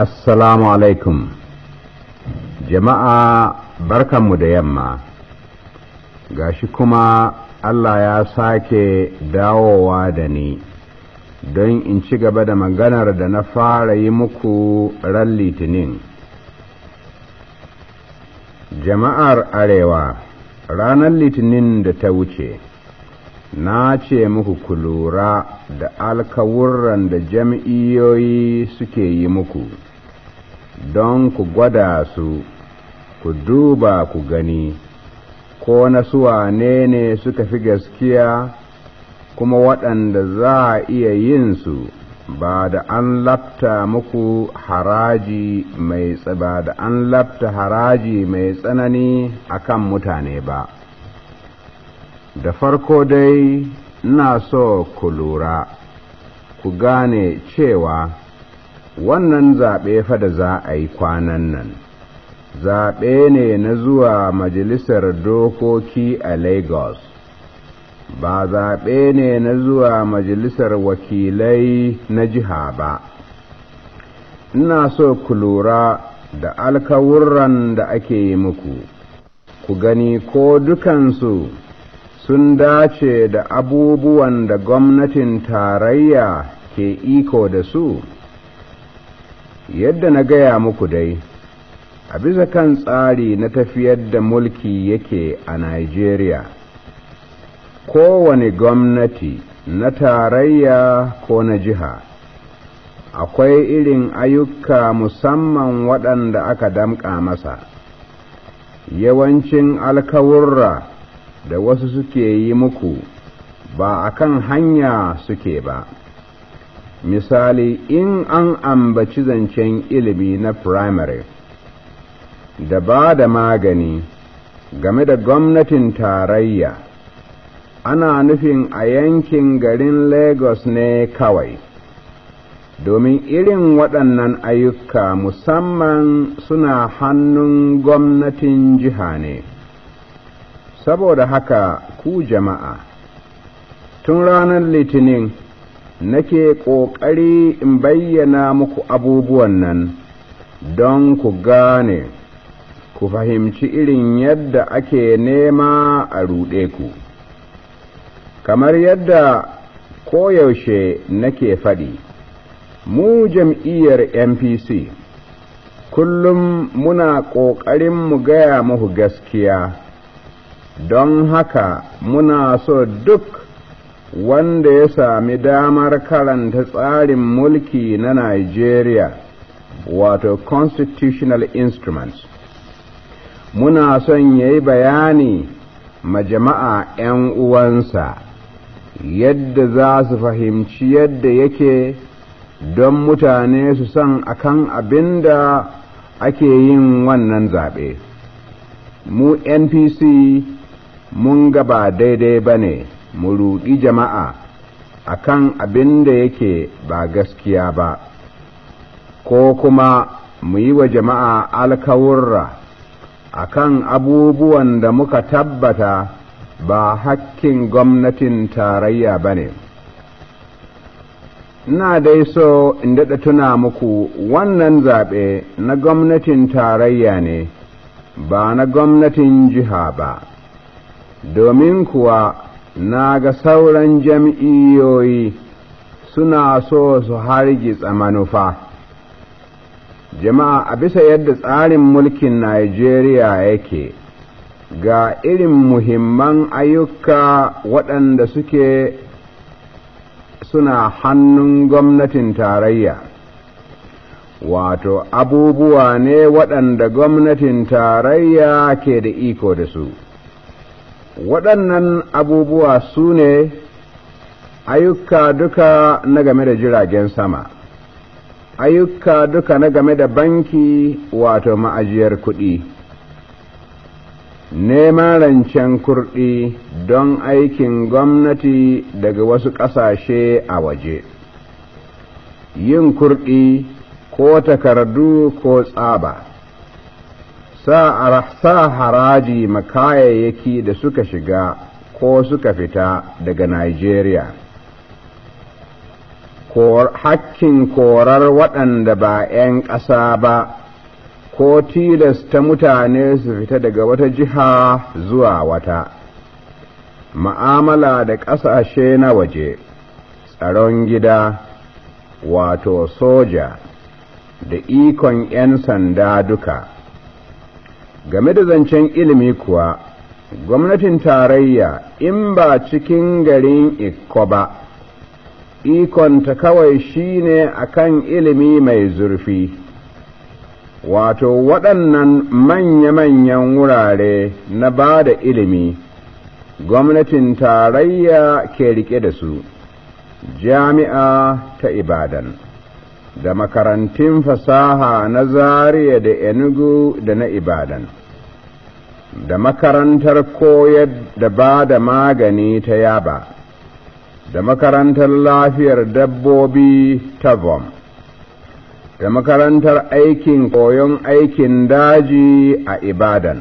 Assalamu alaikum. Jama'a barkanmu da yamma. Gashi kuma Allah ya sake dawowa da ni don in ci gaba da maganar da na fara yi muku ran Litinin. Jama'ar Arewa, ranar Litinin da ta wuce, na ce muku ku lura da alkawurran da jam'iyyoyi suke yi muku, don ku gwada su, ku duba ku gani, ko na suwane ne suka fi gaskiya, kuma waɗanda za a iya yin su ba da an lafta muku haraji mai tsanani akan mutane ba. Da farko dai ina so ku lura, ku gane cewa wannan zaɓe fa da za a yi kwanan nan, zaɓe ne na zuwa majalisar dokoki a Lagos, ba zaɓe ne na zuwa majalisar wakilai na jiha ba. Ina so ku lura da alkawurran da ake yi muku, ku gani ko dukansu sun dace da abubuwan da gwamnatin tarayya ke iko da su. Yadda na gaya muku dai, a bisa kan tsari na tafiyar da mulki yake a Najeriya, kowane gwamnati na tarayya ko na jiha akwai irin ayyuka musamman waɗanda aka damƙa masa. Yawancin alkawurra da wasu suke yi muku ba a kan hanya suke ba. Misali, in an ambaci zancen ilimi na firamare da ba da magani game da gwamnatin tarayya, ana nufin a yankin garin Lagos ne kawai, domin irin waɗannan ayyuka musamman suna hannun gwamnatin jiha ne. Saboda haka ku jama'a, tun ranar Litinin nake ƙoƙari in bayyana muku abubuwan nan don ku gane, ku fahimci irin yadda ake nema a ruɗe ku. Kamar yadda koyaushe nake faɗi, mu jam'iyyar NPC kullum muna ƙoƙarin mu gaya muku gaskiya, don haka muna so duk wanda ya sami damar karanta tsarin mulki na Nigeria, wato constitutional instruments, muna son yayi bayani ma jama'a 'yan uwansa yadda za su fahimci yadda yake, don mutane su san akan abinda ake yin wannan zaɓe. Mu NPC mun ga ba daidai bane mu ruɗi jama'a akan abin da yake ba gaskiya ba, ko kuma mu yi wa jama'a alkawurra akan abubuwan da muka tabbata ba hakkin gwamnatin tarayya bane. Ina dai so in daɗa tuna muku wannan zaɓe na gwamnatin tarayya ne, ba na gwamnatin jiha ba, domin kuwa na ga sauran jam'iyyoyi suna so su hargitsa manufa. Jama'a, a bisa yadda tsarin mulkin Najeriya yake, ga irin muhimman ayyuka waɗanda suna hannun gwamnatin tarayya, wato abubuwa ne waɗanda gwamnatin tarayya ke da iko da su. Waɗannan abubuwa su ne ayyuka duka na game da jiragen sama, ayyuka duka na game da banki wato ma'ajiyar kuɗi, neman rancen kurɗi don aikin gwamnati daga wasu ƙasashe a waje, yin kurɗi ko takardu ko tsaba, sa haraji ma kayayyaki da suka shiga ko suka fita daga Nigeria, hakkin korar waɗanda ba ‘yan ƙasa ba, ko tilasta mutane su fita daga wata jiha zuwa wata, ma'amala da ƙasashe na waje, tsaron gida, wato soja, da ikon ‘yan sanda duka. Game da zancen ilimi kuwa, gwamnatin tarayya in ba cikin garin Ikko ba, ikonta kawai shine akan ilimi mai zurfi, wato waɗannan manya-manyan wurare na ba da ilimi, gwamnatin tarayya ke rike da su, jami'a ta Ibadan, da makarantun fasaha na Zaria da Enugu da na Ibadan, da makarantar koyar da ba da magani ta Yaba, da makarantar lafiyar dabbobi ta Vom, da makarantar koyon aikin daji a Ibadan.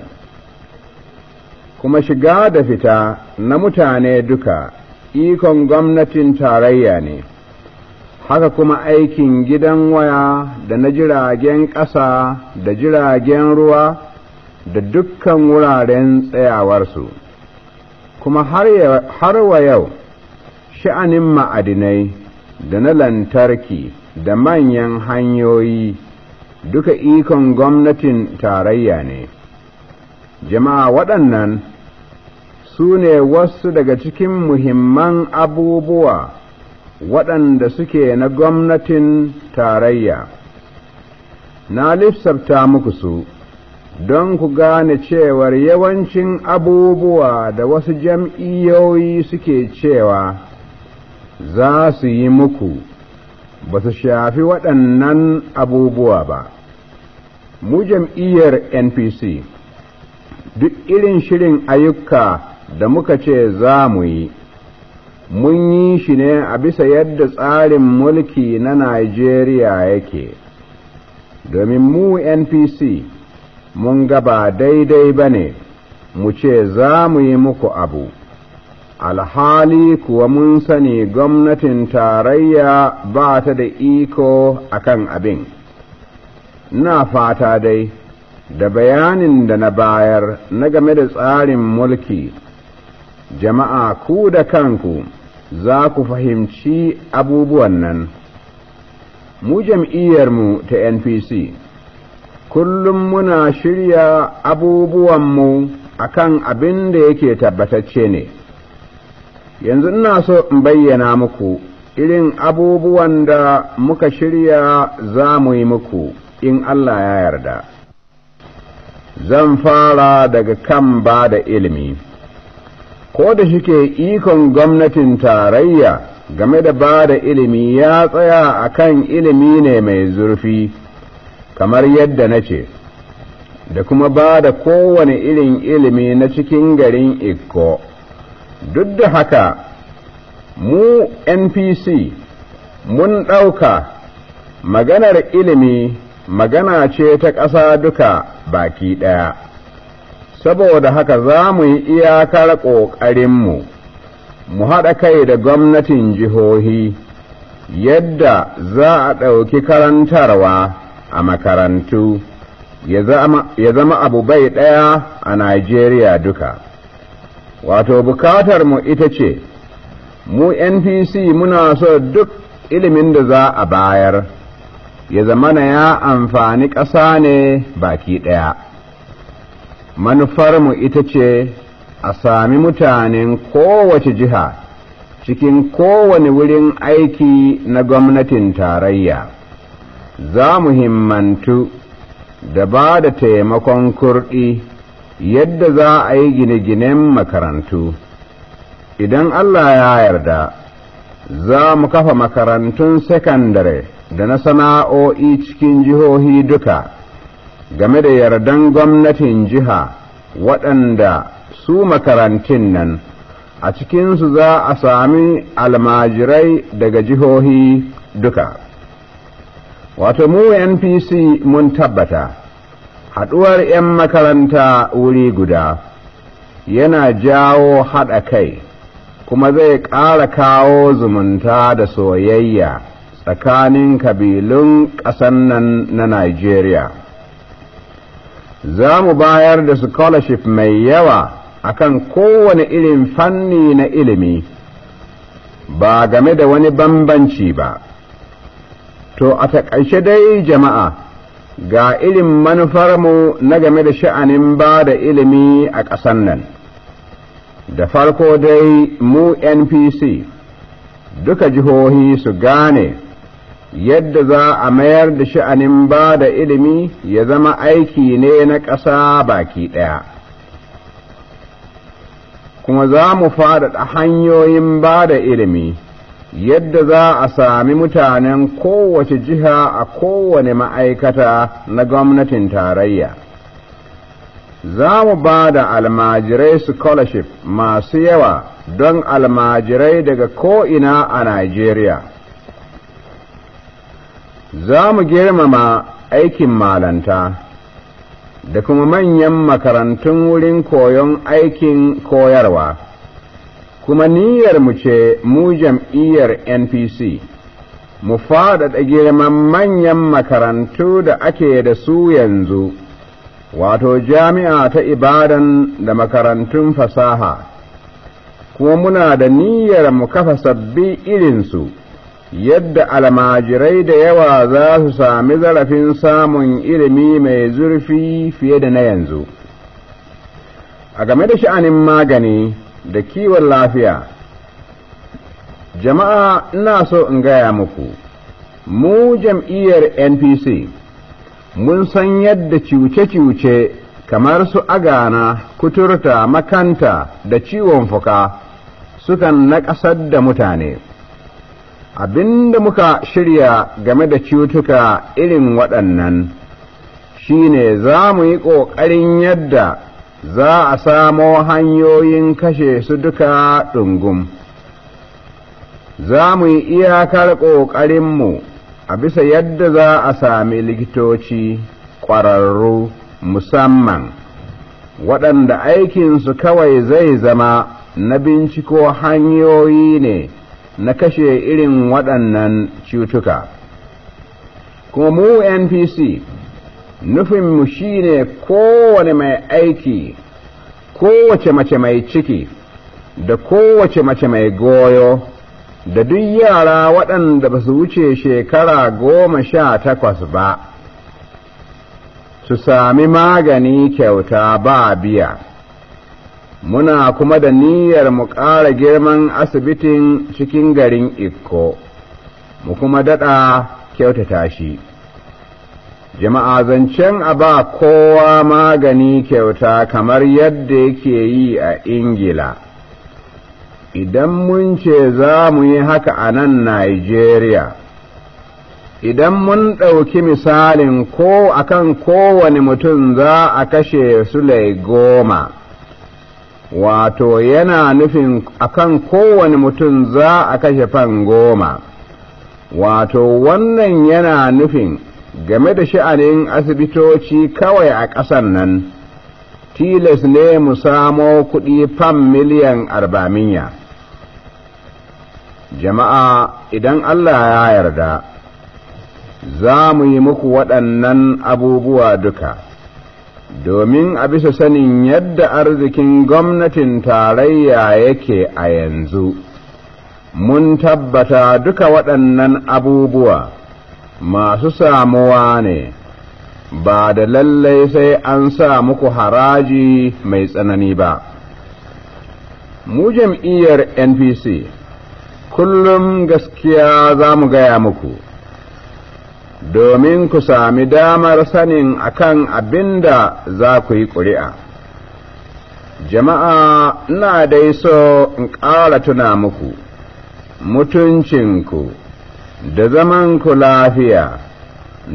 Kuma shiga da fita na mutane duka ikon gwamnatin tarayya ne, haka kuma aikin gidan waya da na jiragen ƙasa da jiragen ruwa da dukkan wuraren tsayawarsu. Kuma har wa yau sha'anin ma'adinai da na lantarki da manyan hanyoyi duka ikon gwamnatin tarayya ne. Jama'a, waɗannan su ne wasu daga cikin muhimman abubuwa waɗanda suke na gwamnatin tarayya. Na lissafta muku su don ku gane cewar yawancin abubuwa da wasu jam'iyyoyi suke cewa za su yi muku ba su shafi waɗannan abubuwa ba. Mu jam'iyyar NPC duk irin shirin ayyuka da muka ce za mu yi, mun yi shi ne a bisa yadda tsarin mulki na Najeriya yake, domin mu NPC mun ga ba daidai ba ne mu ce za mu yi muku abu, alhali kuwa mun sani gwamnatin tarayya ba ta da iko akan abin. Ina fata dai da bayanin da na bayar na game da tsarin mulki, jama'a ku da kanku za ku fahimci abubuwan nan. Mu jam'iyyarmu ta NPC kullum muna shirya abubuwanmu akan abin da yake tabbatacce ne. Yanzu ina so in bayyana muku irin abubuwan da muka shirya za mu yi muku in Allah ya yarda. Zan fara daga kan ba da ilimi. Ko da shike ikon gwamnatin tarayya game da ba da ilimi ya tsaya a kan ilimi ne mai zurfi, kamar yadda na ce, da kuma ba da kowane irin ilimi na cikin garin Ikko. Duk da haka, mu NPC mun ɗauka maganar ilimi magana ce ta ƙasa duka baki ɗaya, saboda haka za mu yi iyakar ƙoƙarinmu mu haɗa kai da gwamnatin jihohi yadda za a ɗauki karantarwa a makarantu ya zama abu bai ɗaya a Najeriya duka. Wato bukatarmu ita ce, mu NPC muna so duk ilimin da za a bayar ya zamana ya amfani ƙasa ne baki ɗaya. Manufarmu ita ce a sami mutanen kowace jiha cikin kowane wurin aiki na gwamnatin tarayya. Za mu himmantu da ba da taimakon kurɗi yadda za a yi gine-ginen makarantu. Idan Allah ya yarda, za mu kafa makarantun sakandare da na sana'o'i cikin jihohi duka, game da yardan gwamnatin jiha, waɗanda su makarantun nan a cikinsu za a sami almajirai daga jihohi duka. Wato mu NPC mun tabbata haɗuwar 'yan makaranta wuri guda yana jawo haɗa kai, kuma zai ƙara kawo zumunta da soyayya tsakanin kabilun ƙasan nan na Najeriya. Za mu bayar da scholarship mai yawa akan kowane irin fanni na ilimi, ba game da wani bambanci ba. To, a taƙaice dai jama'a, ga irin manufarmu na game da sha'anin ba da ilimi a ƙasan nan. Da farko dai mu NPC, duka jihohi su gane yadda za a mayar da sha'anin ba da ilimi ya zama aiki ne na ƙasa baki ɗaya. Kuma za mu faɗaɗa hanyoyin ba da ilimi yadda za a sami mutanen kowace jiha a kowane ma'aikata na gwamnatin tarayya. Za mu ba da almajirai scholarship masu yawa don almajirai daga ko'ina a Najeriya. Za mu girmama aikin malanta da kuma manyan makarantun wurin koyon aikin koyarwa, kuma niyyarmu ce mu jam'iyyar NPC, mu faɗaɗa girman manyan makarantu da ake da su yanzu, wato jami'a ta Ibadan da makarantun fasaha, kuma muna da niyyar mu kafa sabbi irinsu, yadda almajirai da yawa za su sami zarafin samun ilimi mai zurfi fiye da na yanzu. A game da sha'anin magani da kiwon lafiya, jama'a ina so in gaya muku, mu jam'iyyar NPC mun san yadda cuce-cuce kamar su agana, kuturta, makanta da ciwon fuka sukan naƙasar da mutane. Abinda muka shirya game da cutuka irin waɗannan shine za mu yi ƙoƙarin yadda za a samo hanyoyin kashe su duka ɗungum. Za mu yi iyakar ƙoƙarinmu a bisa yadda za a sami likitoci ƙwararru musamman waɗanda aikinsu kawai zai zama na binciko hanyoyi ne na kashe irin waɗannan cutuka. Kuma mu NPC nufinmu shine kowane mai aiki, kowace mace mai ciki, da kowace mace mai goyo, da duk yara waɗanda ba su wuce shekara 18 ba, su sami magani kyauta ba biya. Muna kuma da niyyar mu ƙara girman asibitin cikin garin Ikko, mu kuma daɗa kyautata shi. Jama'a zancen a ba kowa magani kyauta kamar yadda yake yi a Ingila. Idan mun ce za mu yi haka a nan Najeriya, idan mun ɗauki misalin ko akan kowane mutum za a kashe Sulai 10, wato yana nufin akan kowane mutum za a kashe fan 10, wato wannan yana nufin game da sha'anin asibitoci kawai a ƙasar nan, tilas ne mu samo kuɗi fan miliyan 400. Jama'a, idan Allah ya yarda, za mu yi muku waɗannan abubuwa duka, domin a bisa sanin yadda arzikin gwamnatin tarayya yake a yanzu, mun tabbata duka waɗannan abubuwa masu samuwa ne, ba da lallai sai an sa muku haraji mai tsanani ba. Mu jam'iyyar NPC kullum gaskiya za mu gaya muku, domin ku sami damar sanin akan abinda za ku yi ƙuri'a. Jama'a, ina dai so in ƙara tuna muku, mutuncinku da zamanku lafiya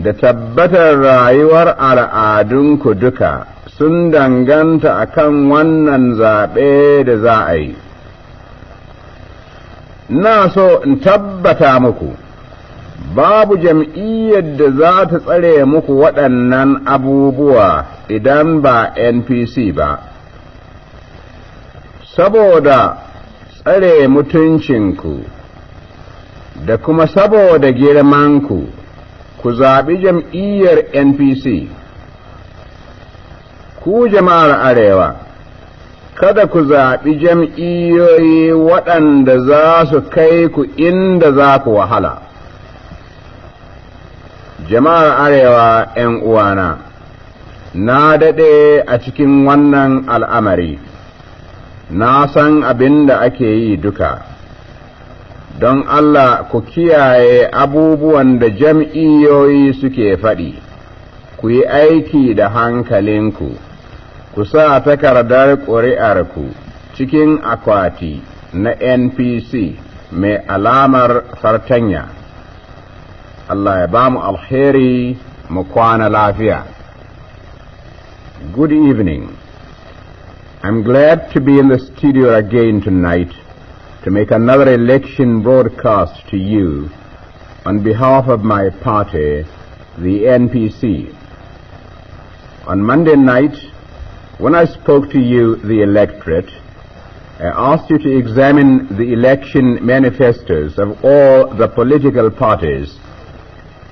da tabbatar rayuwar al'adunku duka sun danganta akan wannan zaɓe da za a yi. Na so in tabbata muku, babu jam'iyyar da za ta tsare muku waɗannan abubuwa idan ba NPC ba, saboda tsare mutuncinku da kuma saboda girmanku ku zaɓi jam'iyyar NPC. Ku jama'ar Arewa, kada ku zaɓi jam'iyyoyi waɗanda za su kai ku inda za ku wahala. Jama'ar Arewa ‘yan uwana, na daɗe a cikin wannan al'amari, na san abin da ake yi duka. Don Allah ku kiyaye abubuwan da jam'iyyoyi suke faɗi, ku yi aiki da hankalinku, ku sa takardar ƙuri'arku cikin akwati na NPC mai alamar fartanya. Allah ya ba mu alheri mu kwana lafiya. Good evening. I'm glad to be in the studio again tonight to make another election broadcast to you on behalf of my party, the NPC. On Monday night, when I spoke to you, the electorate, I asked you to examine the election manifestos of all the political parties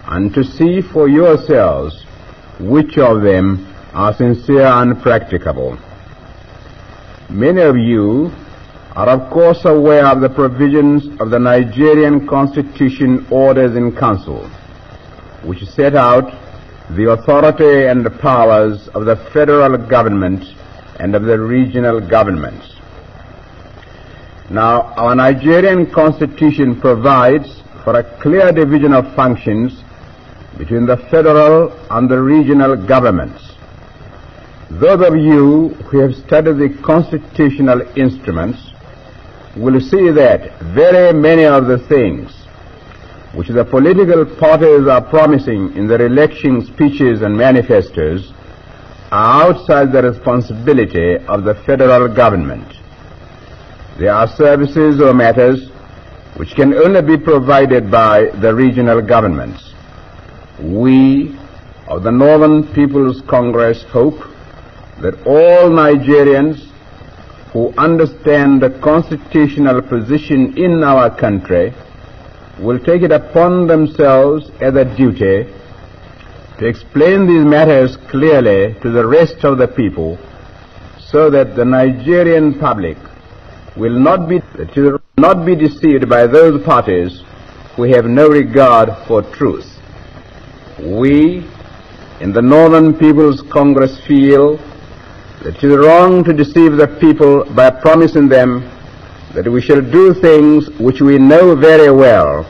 and to see for yourselves which of them are sincere and practicable. Many of you are of course aware of the provisions of the Nigerian Constitution Orders in Council, which set out the authority and the powers of the federal government and of the regional governments. Now, our Nigerian Constitution provides for a clear division of functions between the federal and the regional governments. Those of you who have studied the constitutional instruments will see that very many of the things which the political parties are promising in their election speeches and manifestos are outside the responsibility of the federal government. There are services or matters which can only be provided by the regional governments. We of the Northern People's Congress hope that all Nigerians who understand the constitutional position in our country will take it upon themselves as a duty to explain these matters clearly to the rest of the people so that the Nigerian public will not be deceived by those parties who have no regard for truth. We in the Northern People's Congress feel that it is wrong to deceive the people by promising them that we shall do things which we know very well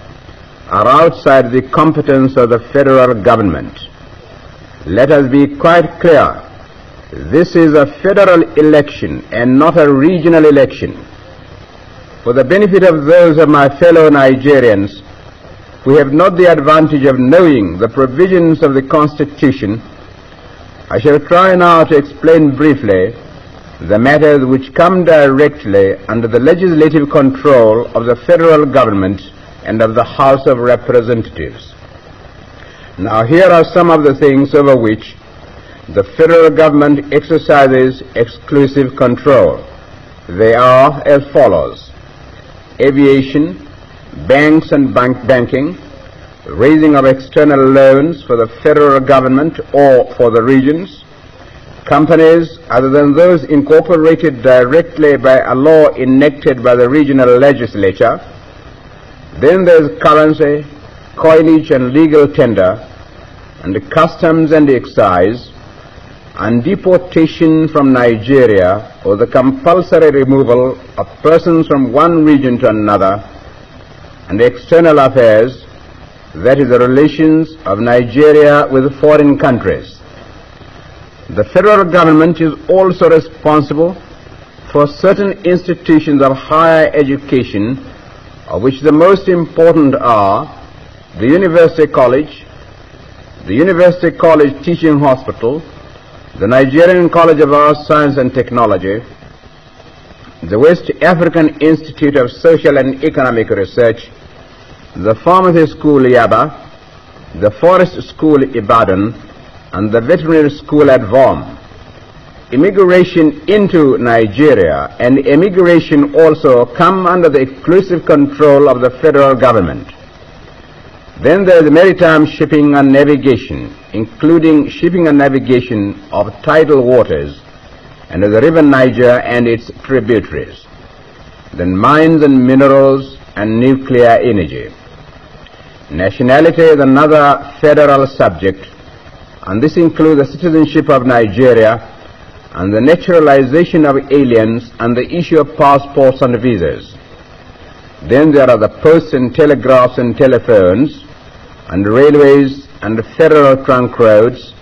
are outside the competence of the federal government. Let us be quite clear. This is a federal election and not a regional election. For the benefit of those of my fellow Nigerians who have not the advantage of knowing the provisions of the Constitution, I shall try now to explain briefly the matters which come directly under the legislative control of the federal government and of the House of Representatives. Now here are some of the things over which the federal government exercises exclusive control. They are as follows: aviation, banks and banking, raising of external loans for the federal government or for the regions, companies other than those incorporated directly by a law enacted by the regional legislature. Then there's currency, coinage and legal tender, and the customs and excise, and deportation from Nigeria or the compulsory removal of persons from one region to another, and external affairs, that is the relations of Nigeria with foreign countries. The federal government is also responsible for certain institutions of higher education, of which the most important are the University College, the University College Teaching Hospital, the Nigerian College of Arts, Science and Technology, the West African Institute of Social and Economic Research, the Pharmacy School Yaba, the Forest School Ibadan, and the Veterinary School at Vom. Immigration into Nigeria and immigration also come under the exclusive control of the federal government. Then there is maritime shipping and navigation, including shipping and navigation of tidal waters and of the river Niger and its tributaries. Then mines and minerals and nuclear energy. Nationality is another federal subject, and this includes the citizenship of Nigeria and the naturalization of aliens and the issue of passports and visas. Then there are the posts and telegraphs and telephones and railways and the federal trunk roads.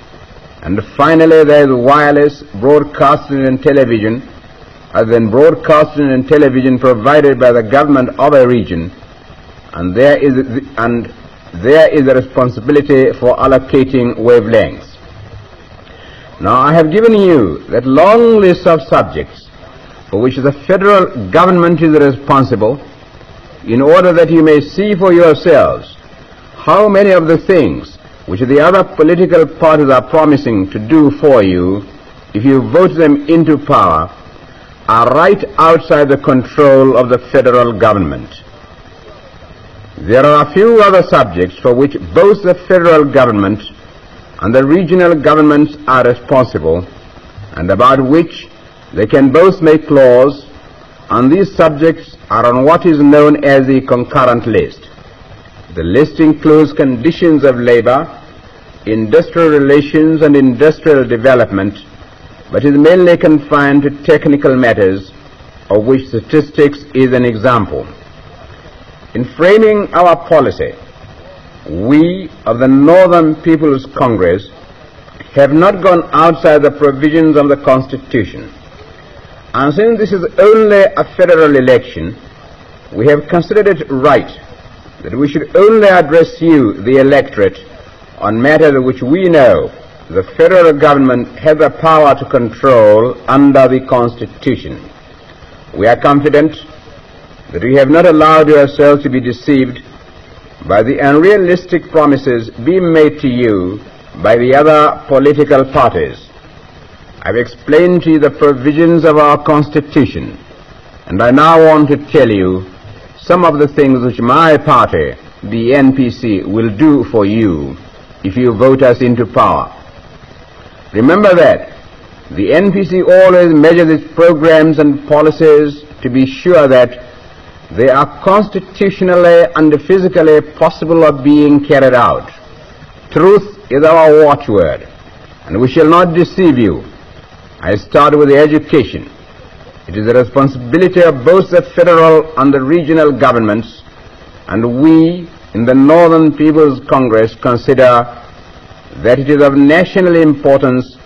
And finally there is wireless broadcasting and television, and then broadcasting and television provided by the government of a region, and there is the responsibility for allocating wavelengths. Now I have given you that long list of subjects for which the federal government is responsible, in order that you may see for yourselves how many of the things which the other political parties are promising to do for you, if you vote them into power, are right outside the control of the federal government. There are a few other subjects for which both the federal government and the regional governments are responsible, and about which they can both make laws, and these subjects are on what is known as the concurrent list. The list includes conditions of labor, industrial relations and industrial development, but is mainly confined to technical matters, of which statistics is an example. In framing our policy, we of the Northern People's Congress have not gone outside the provisions of the Constitution. And since this is only a federal election, we have considered it right that we should only address you, the electorate, on matters which we know the federal government has the power to control under the Constitution. We are confident that we have not allowed yourselves to be deceived by the unrealistic promises being made to you by the other political parties. I've explained to you the provisions of our Constitution, and I now want to tell you some of the things which my party, the NPC, will do for you if you vote us into power. Remember that the NPC always measures its programs and policies to be sure that they are constitutionally and physically possible of being carried out. Truth is our watchword, and we shall not deceive you. I start with the education. It is the responsibility of both the federal and the regional governments, and we in the Northern People's Congress consider that it is of national importance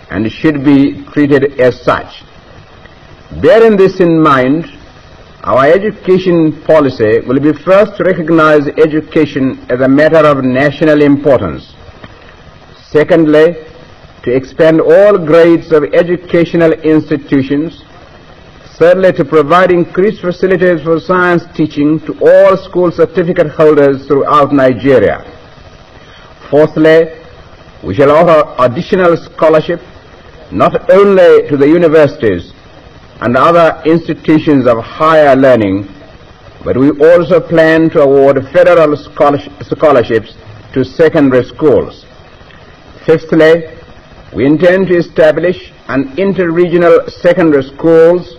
and should be treated as such. Bearing this in mind, our education policy will be first to recognize education as a matter of national importance. Secondly, to expand all grades of educational institutions. Thirdly, to provide increased facilities for science teaching to all school certificate holders throughout Nigeria. Fourthly, we shall offer additional scholarship not only to the universities and other institutions of higher learning, but we also plan to award federal scholarships to secondary schools. Fifthly, we intend to establish an inter-regional secondary schools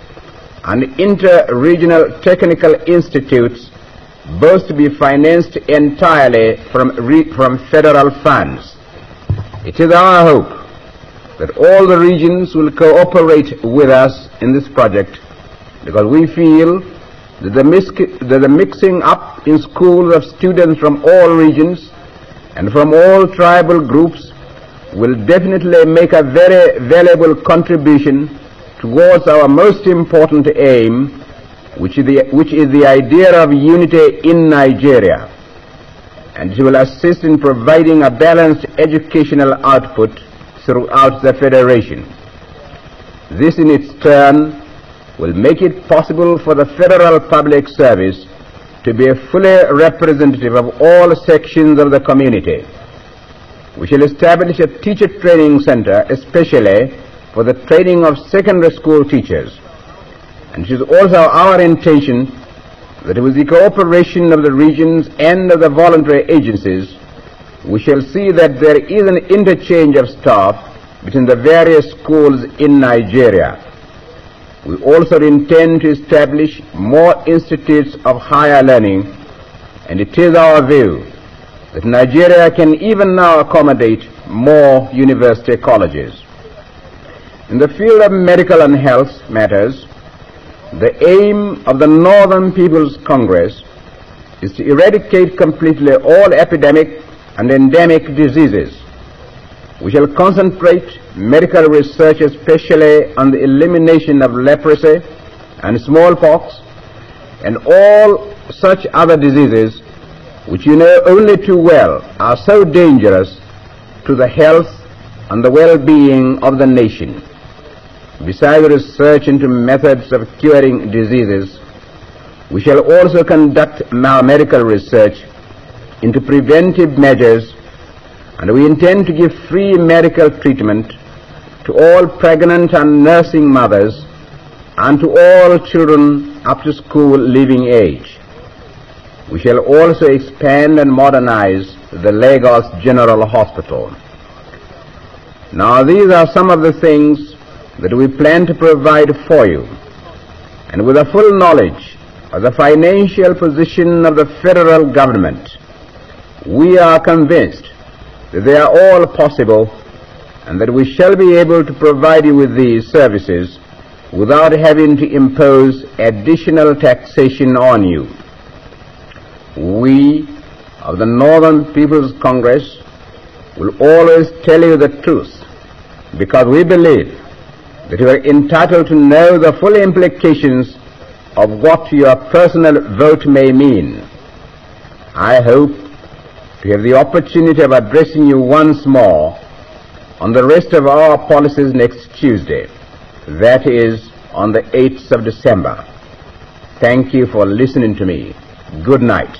and inter-regional technical institutes, both to be financed entirely from federal funds. It is our hope that all the regions will cooperate with us in this project, because we feel that the mixing up in schools of students from all regions and from all tribal groups will definitely make a very valuable contribution towards our most important aim, which is the idea of unity in Nigeria, and it will assist in providing a balanced educational output throughout the Federation. This in its turn will make it possible for the Federal Public Service to be fully representative of all sections of the community. We shall establish a teacher training center especially for the training of secondary school teachers. And it is also our intention that with the cooperation of the regions and of the voluntary agencies, we shall see that there is an interchange of staff between the various schools in Nigeria. We also intend to establish more institutes of higher learning, and it is our view that Nigeria can even now accommodate more university colleges. In the field of medical and health matters, the aim of the Northern People's Congress is to eradicate completely all epidemic and endemic diseases. We shall concentrate medical research especially on the elimination of leprosy and smallpox and all such other diseases which you know only too well are so dangerous to the health and the well-being of the nation. Besides research into methods of curing diseases, we shall also conduct medical research into preventive measures, and we intend to give free medical treatment to all pregnant and nursing mothers and to all children up to school leaving age. We shall also expand and modernize the Lagos General Hospital. Now, these are some of the things that we plan to provide for you, and with a full knowledge of the financial position of the federal government, we are convinced that they are all possible and that we shall be able to provide you with these services without having to impose additional taxation on you. We of the Northern People's Congress will always tell you the truth because we believe that you are entitled to know the full implications of what your personal vote may mean. I hope to have the opportunity of addressing you once more on the rest of our policies next Tuesday, that is on the 8th of December. Thank you for listening to me. Good night.